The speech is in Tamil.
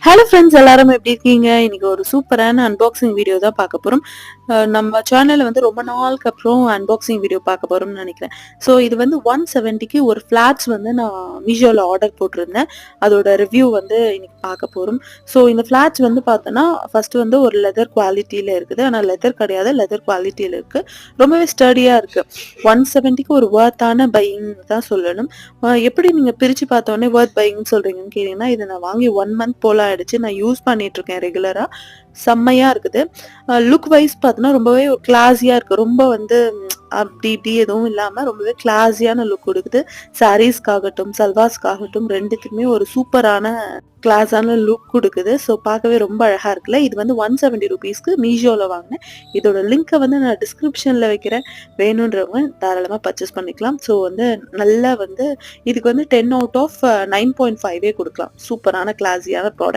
ஹலோ ஃப்ரெண்ட்ஸ், எல்லாரும் எப்படி இருக்கீங்க? இன்னைக்கு ஒரு சூப்பரான அன்பாக்சிங் வீடியோ தான் பார்க்க போறோம். நம்ம சேனல்ல வந்து ரொம்ப நாளுக்கு அப்புறம் அன்பாக்சிங் வீடியோ பார்க்க போறோம்னு நினைக்கிறேன். ஸோ இது வந்து 170க்கு ஒரு ஃபிளாட்ஸ் வந்து நான் மீஷோல ஆர்டர் போட்டிருந்தேன். அதோட ரிவ்யூ வந்து இன்னைக்கு பார்க்க போறோம். ஸோ இந்த ஃபிளாட்ஸ் வந்து பார்த்தோன்னா, ஃபர்ஸ்ட் வந்து ஒரு லெதர் குவாலிட்டியில இருக்குது. ஆனா லெதர் கிடையாது, லெதர் குவாலிட்டியில இருக்கு. ரொம்பவே ஸ்டடியா இருக்கு. 170க்கு ஒரு வொர்த்தான பையிங் தான் சொல்லணும். எப்படி நீங்க பிரிச்சு பார்த்தோனே வொர்த் பையிங்ன்னு சொல்றீங்கன்னு கேட்டீங்கன்னா, இத நான் வாங்கி 1 மந்த் போல ஆயிடுச்சு. நான் யூஸ் பண்ணிட்டு இருக்கேன் ரெகுலரா. செம்மையா இருக்குது. லுக் வைஸ் பார்த்தோன்னா ரொம்பவே ஒரு கிளாஸியா இருக்கு. ரொம்ப வந்து அப்படி இப்படி எதுவும் இல்லாம ரொம்பவே கிளாஸியான லுக் குடுக்குது. சாரீஸ்க்காகட்டும், சல்வார்ஸ்க்காகட்டும் 2த்துக்குமே ஒரு சூப்பரான கிளாஸான லுக் குடுக்குது. ஸோ பார்க்கவே ரொம்ப அழகா இருக்குல்ல. இது வந்து ₹170க்கு மீஷோல வாங்குனேன். இதோட லிங்க்க வந்து நான் டிஸ்கிரிப்ஷன்ல வைக்கிறேன். வேணுன்றவங்க தாராளமா பர்ச்சேஸ் பண்ணிக்கலாம். ஸோ வந்து நல்லா வந்து இதுக்கு வந்து 10 அவுட் ஆஃப் 9.5 குடுக்கலாம். சூப்பரான கிளாஸியான ப்ராடக்ட்.